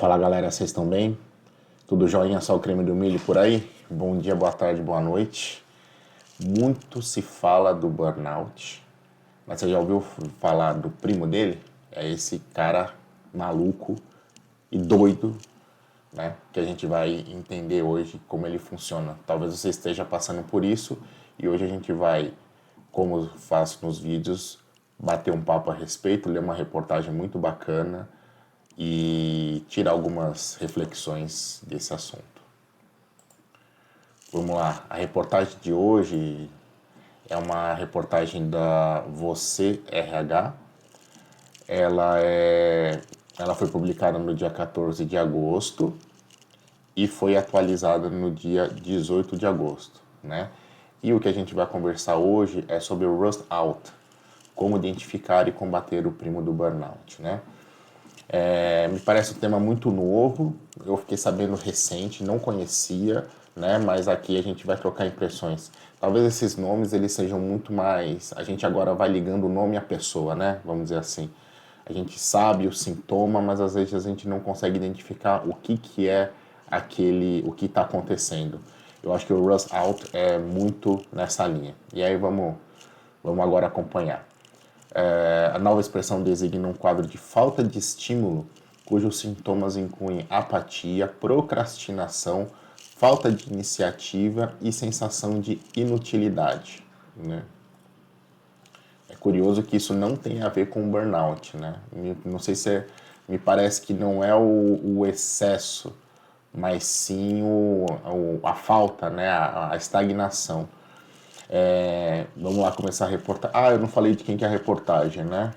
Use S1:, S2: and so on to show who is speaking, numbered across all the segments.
S1: Fala galera, vocês estão bem? Tudo joinha, só o creme do milho por aí? Bom dia, boa tarde, boa noite. Muito se fala do burnout, mas você já ouviu falar do primo dele? É esse cara maluco e doido, né? Que a gente vai entender hoje como ele funciona. Talvez você esteja passando por isso e hoje a gente vai, como eu faço nos vídeos, bater um papo a respeito, ler uma reportagem muito bacana e tirar algumas reflexões desse assunto. Vamos lá, a reportagem de hoje é uma reportagem da Você RH. Ela foi publicada no dia 14 de agosto e foi atualizada no dia 18 de agosto, né? E o que a gente vai conversar hoje é sobre o Rust Out, como identificar e combater o primo do burnout, né? Me parece um tema muito novo, eu fiquei sabendo recente, não conhecia, né? Mas aqui a gente vai trocar impressões. Talvez esses nomes eles sejam muito mais. A gente agora vai ligando o nome à pessoa, né? Vamos dizer assim. A gente sabe o sintoma, mas às vezes a gente não consegue identificar o que é aquele, o que está acontecendo. Eu acho que o Rust Out é muito nessa linha. E aí vamos agora acompanhar. A nova expressão designa um quadro de falta de estímulo, cujos sintomas incluem apatia, procrastinação, falta de iniciativa e sensação de inutilidade, né? É curioso que isso não tem a ver com burnout, né? Não sei se me parece que não é o excesso, mas sim a falta, né? A estagnação. Vamos lá começar a reportagem. Eu não falei de quem que é a reportagem, né?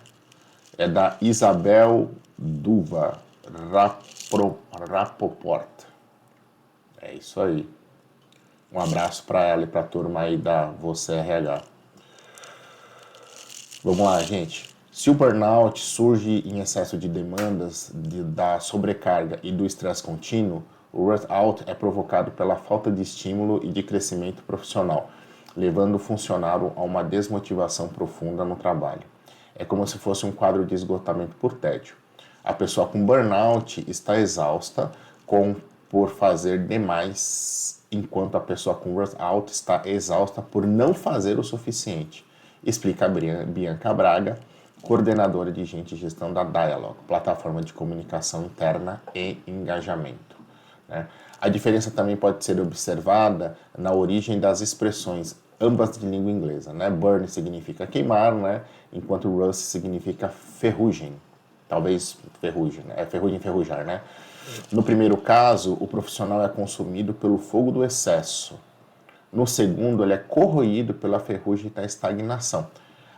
S1: É da Isabel Duva Rapoport. É isso aí. Um abraço para ela e para a turma aí da Você RH. Vamos lá, gente. Se o burnout surge em excesso de demandas, da sobrecarga e do estresse contínuo, o burnout é provocado pela falta de estímulo e de crescimento profissional, levando o funcionário a uma desmotivação profunda no trabalho. É como se fosse um quadro de esgotamento por tédio. A pessoa com burnout está exausta por fazer demais, enquanto a pessoa com burnout está exausta por não fazer o suficiente. Explica a Bianca Braga, coordenadora de gente e gestão da Dialog, plataforma de comunicação interna e engajamento, né? A diferença também pode ser observada na origem das expressões, ambas de língua inglesa, né? Burn significa queimar, né? Enquanto rust significa ferrugem. Talvez ferrugem, né? É ferrugem, enferrujar, né? No primeiro caso, o profissional é consumido pelo fogo do excesso. No segundo, ele é corroído pela ferrugem da estagnação,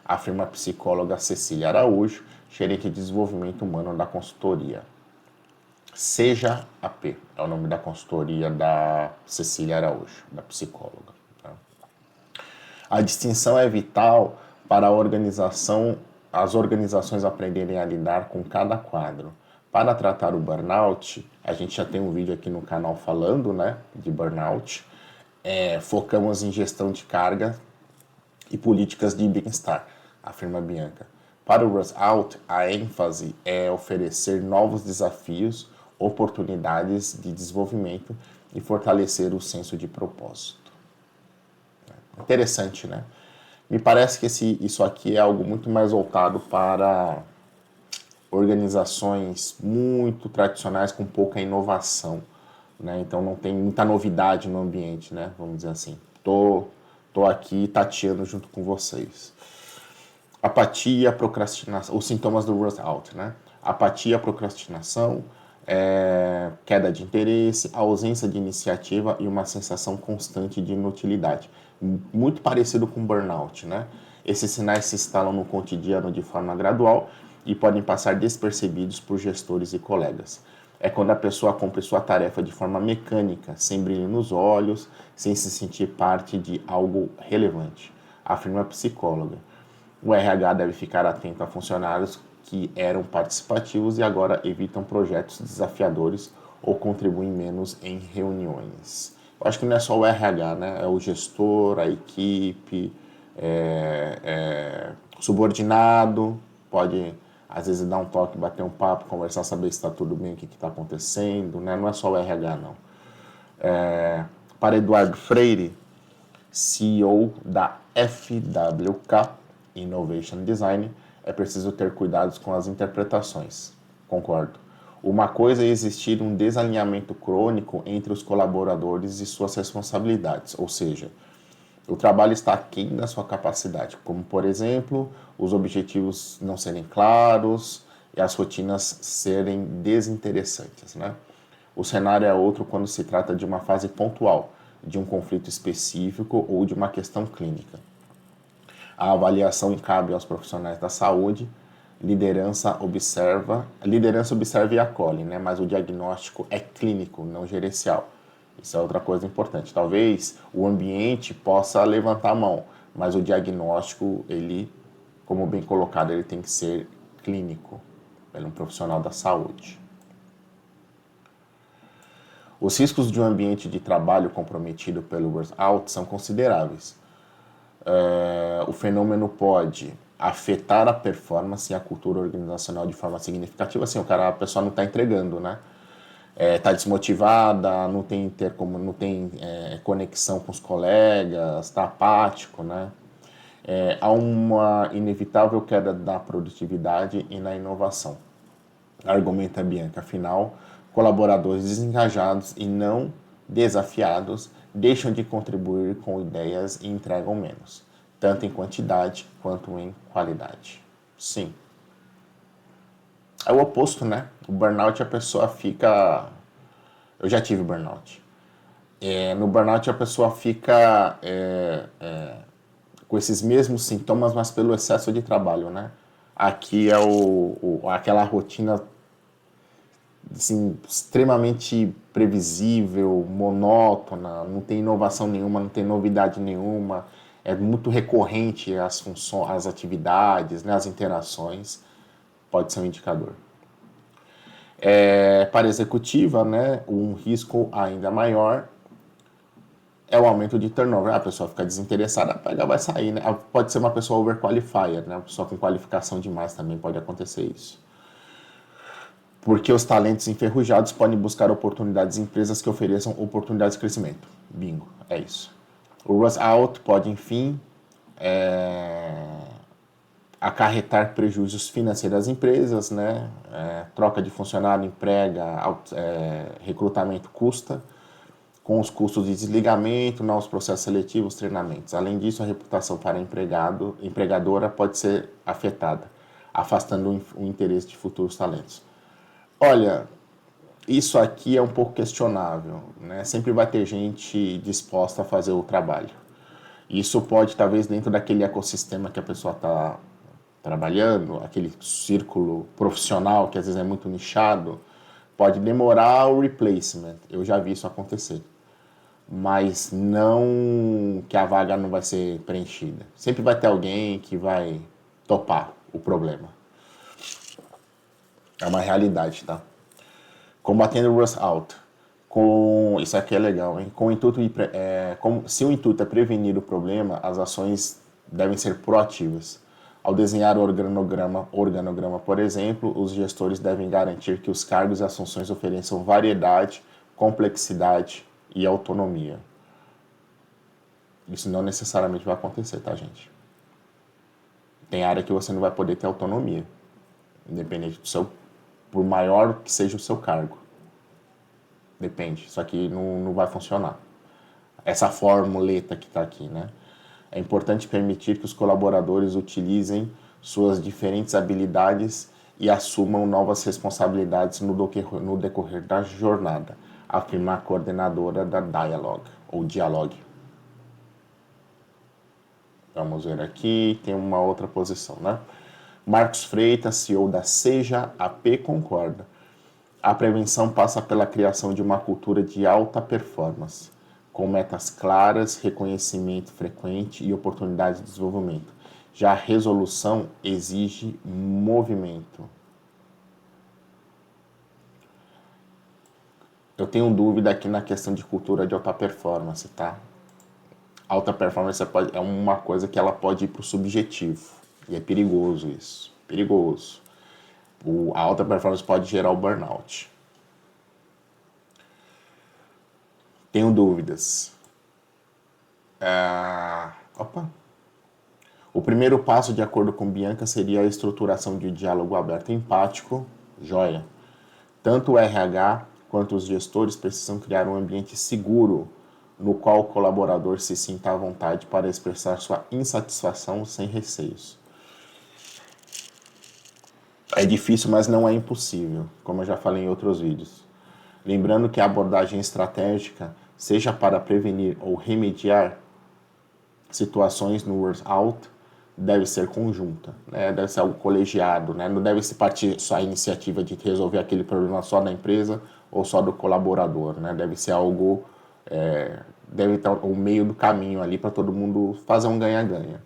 S1: afirma a psicóloga Cecília Araújo, gerente de desenvolvimento humano da consultoria. Seja AP é o nome da consultoria da Cecília Araújo, da psicóloga. A distinção é vital para as organizações aprenderem a lidar com cada quadro. Para tratar o burnout, a gente já tem um vídeo aqui no canal falando, né, de burnout. Focamos em gestão de carga e políticas de bem-estar, afirma Bianca. Para o Rust Out, a ênfase é oferecer novos desafios, oportunidades de desenvolvimento e fortalecer o senso de propósito. Interessante, né? Me parece que isso aqui é algo muito mais voltado para organizações muito tradicionais com pouca inovação, né? Então não tem muita novidade no ambiente, né? Vamos dizer assim. Tô aqui tateando junto com vocês. Apatia, procrastinação, os sintomas do Rust Out, né? Apatia, procrastinação, queda de interesse, ausência de iniciativa e uma sensação constante de inutilidade. Muito parecido com burnout, né? Esses sinais se instalam no cotidiano de forma gradual e podem passar despercebidos por gestores e colegas. É quando a pessoa cumpre sua tarefa de forma mecânica, sem brilho nos olhos, sem se sentir parte de algo relevante, afirma a psicóloga. O RH deve ficar atento a funcionários que eram participativos e agora evitam projetos desafiadores ou contribuem menos em reuniões. Eu acho que não é só o RH, né? É o gestor, a equipe, subordinado, pode às vezes dar um toque, bater um papo, conversar, saber se está tudo bem, o que está acontecendo, né? Não é só o RH, não. Para Eduardo Freire, CEO da FWK Innovation Design, é preciso ter cuidados com as interpretações. Concordo. Uma coisa é existir um desalinhamento crônico entre os colaboradores e suas responsabilidades, ou seja, o trabalho está aquém da sua capacidade, como, por exemplo, os objetivos não serem claros e as rotinas serem desinteressantes, né? O cenário é outro quando se trata de uma fase pontual, de um conflito específico ou de uma questão clínica. A avaliação cabe aos profissionais da saúde, liderança observa e acolhe, né? Mas o diagnóstico é clínico, não gerencial. Isso é outra coisa importante. Talvez o ambiente possa levantar a mão, mas o diagnóstico, ele, como bem colocado, ele tem que ser clínico, pelo um profissional da saúde. Os riscos de um ambiente de trabalho comprometido pelo burnout são consideráveis. O fenômeno pode afetar a performance e a cultura organizacional de forma significativa. Assim, a pessoa não está entregando, né? Está desmotivada, não tem conexão com os colegas, está apático, né? Há uma inevitável queda da produtividade e na inovação. Argumenta Bianca, afinal, colaboradores desengajados e não desafiados deixam de contribuir com ideias e entregam menos, tanto em quantidade quanto em qualidade. Sim. É o oposto, né? O burnout a pessoa fica... Eu já tive burnout. No burnout a pessoa fica com esses mesmos sintomas, mas pelo excesso de trabalho, né? Aqui é aquela rotina assim, extremamente previsível, monótona, não tem inovação nenhuma, não tem novidade nenhuma, é muito recorrente as funções, as atividades, né, as interações, pode ser um indicador. Para a executiva, né, um risco ainda maior é o aumento de turnover. A pessoa fica desinteressada, vai sair, né? Pode ser uma pessoa overqualified, né? Uma pessoa com qualificação demais também pode acontecer isso. Porque os talentos enferrujados podem buscar oportunidades em empresas que ofereçam oportunidades de crescimento. Bingo, é isso. O Rust Out pode, enfim, acarretar prejuízos financeiros às empresas, né? Troca de funcionário, recrutamento custa, com os custos de desligamento, novos processos seletivos, treinamentos. Além disso, a reputação para empregadora pode ser afetada, afastando o interesse de futuros talentos. Olha, isso aqui é um pouco questionável, né? Sempre vai ter gente disposta a fazer o trabalho. Isso pode, talvez, dentro daquele ecossistema que a pessoa está trabalhando, aquele círculo profissional que às vezes é muito nichado, pode demorar o replacement. Eu já vi isso acontecer. Mas não que a vaga não vai ser preenchida. Sempre vai ter alguém que vai topar o problema. É uma realidade, tá? Combatendo o Rust Out. Isso aqui é legal, hein? Se o intuito é prevenir o problema, as ações devem ser proativas. Ao desenhar o organograma, por exemplo, os gestores devem garantir que os cargos e as funções ofereçam variedade, complexidade e autonomia. Isso não necessariamente vai acontecer, tá, gente? Tem área que você não vai poder ter autonomia, independente do seu, por maior que seja o seu cargo. Depende, isso aqui não vai funcionar. Essa formuleta que está aqui, né? É importante permitir que os colaboradores utilizem suas diferentes habilidades e assumam novas responsabilidades no decorrer da jornada, afirma a coordenadora da Dialogue. Vamos ver aqui, tem uma outra posição, né? Marcos Freitas, CEO da Seja AP, concorda. A prevenção passa pela criação de uma cultura de alta performance, com metas claras, reconhecimento frequente e oportunidades de desenvolvimento. Já a resolução exige movimento. Eu tenho dúvida aqui na questão de cultura de alta performance, tá? Alta performance é uma coisa que ela pode ir para o subjetivo. E é perigoso isso. Perigoso. A alta performance pode gerar o burnout. Tenho dúvidas. Opa. O primeiro passo, de acordo com Bianca, seria a estruturação de um diálogo aberto e empático. Joia. Tanto o RH quanto os gestores precisam criar um ambiente seguro no qual o colaborador se sinta à vontade para expressar sua insatisfação sem receios. É difícil, mas não é impossível, como eu já falei em outros vídeos. Lembrando que a abordagem estratégica, seja para prevenir ou remediar situações no workout, deve ser conjunta, né? Deve ser algo colegiado, né? Não deve se partir só a iniciativa de resolver aquele problema só da empresa ou só do colaborador, né? Deve ser algo, deve estar o meio do caminho ali para todo mundo fazer um ganha-ganha,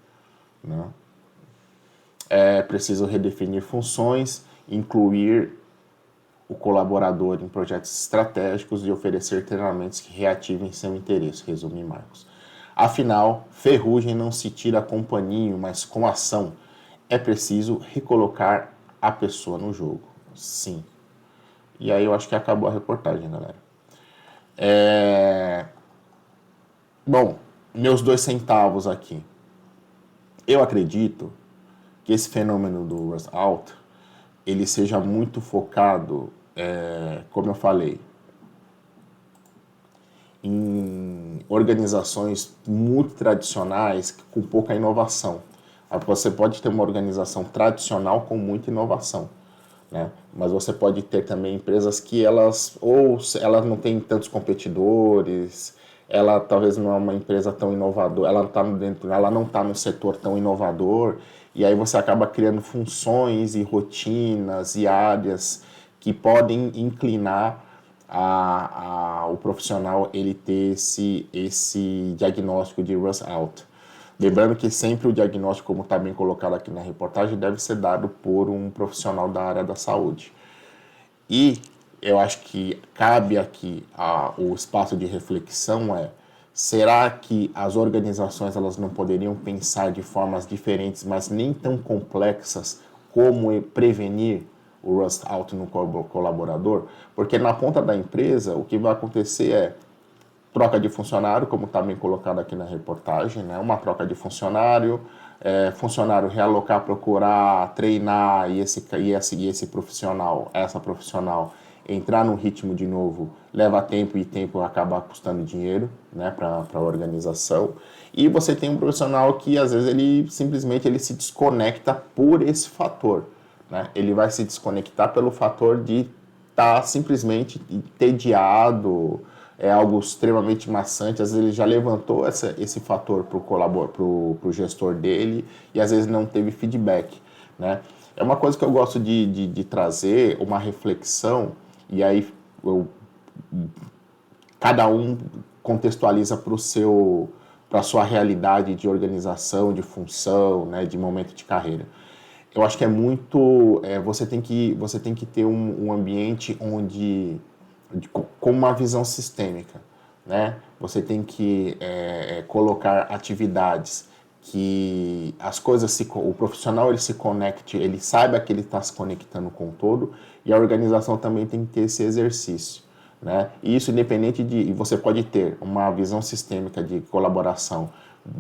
S1: né? É preciso redefinir funções, incluir o colaborador em projetos estratégicos e oferecer treinamentos que reativem seu interesse, resume Marcos. Afinal, ferrugem não se tira com paninho, mas com ação. É preciso recolocar a pessoa no jogo. Sim. E aí eu acho que acabou a reportagem, galera. Bom, meus 2 centavos aqui. Eu acredito que esse fenômeno do Rust Out, ele seja muito focado, como eu falei, em organizações muito tradicionais com pouca inovação. Você pode ter uma organização tradicional com muita inovação, né? Mas você pode ter também empresas que elas não têm tantos competidores, ela talvez não é uma empresa tão inovadora, ela não está no setor tão inovador, e aí você acaba criando funções e rotinas e áreas que podem inclinar o profissional ele ter esse diagnóstico de rust out. Lembrando que sempre o diagnóstico, como está bem colocado aqui na reportagem, deve ser dado por um profissional da área da saúde. E eu acho que cabe aqui o espaço de reflexão será que as organizações elas não poderiam pensar de formas diferentes, mas nem tão complexas, como prevenir o rust out no colaborador? Porque na ponta da empresa, o que vai acontecer é troca de funcionário, como está bem colocado aqui na reportagem, né? Uma troca de funcionário, funcionário realocar, procurar, treinar e esse profissional, essa profissional entrar no ritmo de novo, leva tempo e tempo acaba custando dinheiro, né, para a organização. E você tem um profissional que às vezes ele simplesmente ele se desconecta por esse fator, né? Ele vai se desconectar pelo fator de estar simplesmente entediado, é algo extremamente maçante, às vezes ele já levantou esse fator para o gestor dele e às vezes não teve feedback, né? É uma coisa que eu gosto de trazer, uma reflexão, e aí cada um contextualiza para a sua realidade de organização, de função, né, de momento de carreira. Eu acho que é muito, você tem que ter um ambiente com uma visão sistêmica, né? Você tem que colocar atividades que as coisas o profissional ele se conecte, ele saiba que ele está se conectando com o todo, e a organização também tem que ter esse exercício, né? E isso independente e você pode ter uma visão sistêmica de colaboração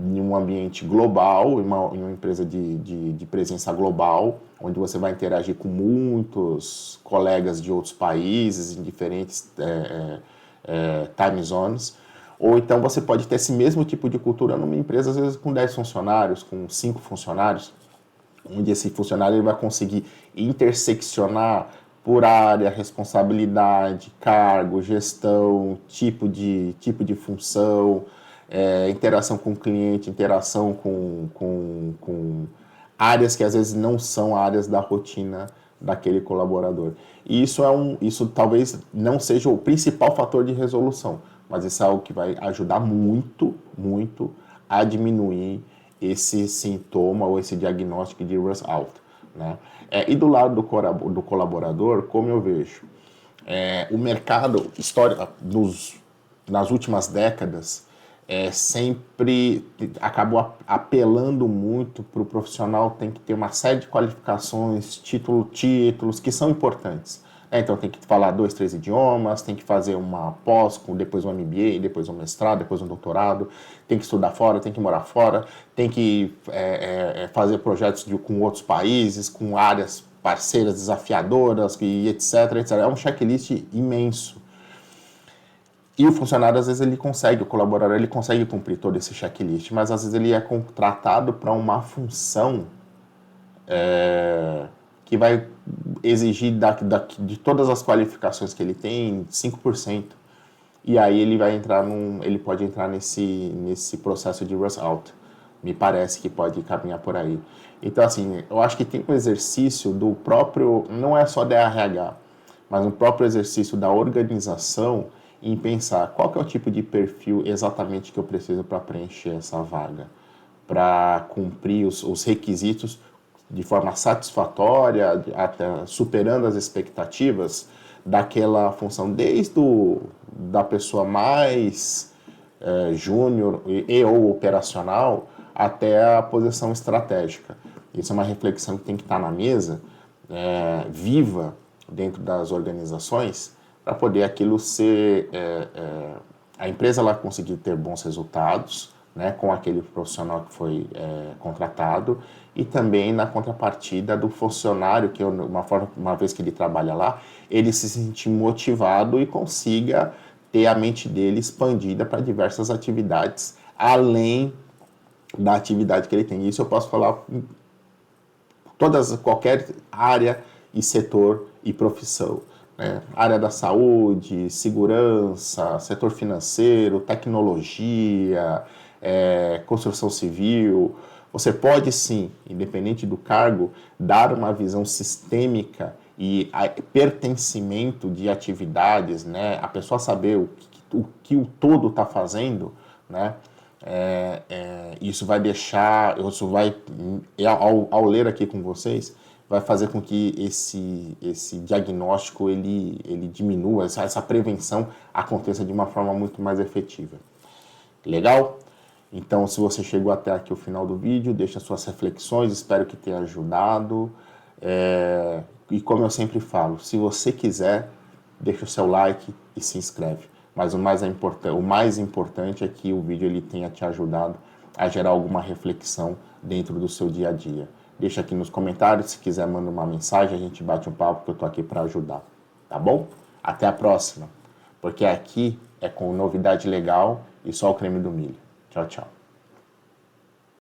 S1: em um ambiente global, em uma empresa de presença global, onde você vai interagir com muitos colegas de outros países, em diferentes time zones, ou então você pode ter esse mesmo tipo de cultura numa empresa, às vezes com 10 funcionários, com 5 funcionários, onde esse funcionário ele vai conseguir interseccionar por área, responsabilidade, cargo, gestão, tipo de função, interação com o cliente, interação com áreas que às vezes não são áreas da rotina daquele colaborador. E isso talvez não seja o principal fator de resolução, mas isso é algo que vai ajudar muito, muito a diminuir esse sintoma ou esse diagnóstico de rust out, né? E do lado do colaborador, como eu vejo, o mercado nas últimas décadas, sempre acabou apelando muito para o profissional, tem que ter uma série de qualificações, títulos que são importantes. Então tem que falar 2, 3 idiomas, tem que fazer uma pós, depois um MBA, depois um mestrado, depois um doutorado, tem que estudar fora, tem que morar fora, tem que fazer projetos com outros países, com áreas parceiras desafiadoras, e etc, etc. É um checklist imenso. E o funcionário, às vezes, o colaborador, ele consegue cumprir todo esse checklist, mas às vezes ele é contratado para uma função que vai exigir de todas as qualificações que ele tem, 5%. E aí ele pode entrar nesse processo de rust out. Me parece que pode caminhar por aí. Então, assim, eu acho que tem um exercício do próprio, não é só da RH, mas um próprio exercício da organização em pensar qual que é o tipo de perfil exatamente que eu preciso para preencher essa vaga, para cumprir os requisitos de forma satisfatória, até superando as expectativas daquela função, da pessoa mais júnior ou operacional até a posição estratégica. Isso é uma reflexão que tem que estar na mesa, viva dentro das organizações, para poder aquilo ser... a empresa ela conseguir ter bons resultados, né, com aquele profissional que foi contratado, e também na contrapartida do funcionário, que uma vez que ele trabalha lá, ele se sentir motivado e consiga ter a mente dele expandida para diversas atividades, além da atividade que ele tem. Isso eu posso falar em qualquer área e setor e profissão. Área da saúde, segurança, setor financeiro, tecnologia, construção civil. Você pode sim, independente do cargo, dar uma visão sistêmica e pertencimento de atividades, né? A pessoa saber o que o todo está fazendo, né? Isso vai deixar, ao ler aqui com vocês, vai fazer com que esse diagnóstico ele diminua, essa prevenção aconteça de uma forma muito mais efetiva. Legal? Então, se você chegou até aqui o final do vídeo, deixa suas reflexões, espero que tenha ajudado. E como eu sempre falo, se você quiser, deixa o seu like e se inscreve. Mas o mais importante é que o vídeo ele tenha te ajudado a gerar alguma reflexão dentro do seu dia a dia. Deixa aqui nos comentários, se quiser manda uma mensagem, a gente bate um papo que eu tô aqui para ajudar, tá bom? Até a próxima, porque aqui é com novidade legal e só o creme do milho. Tchau, tchau.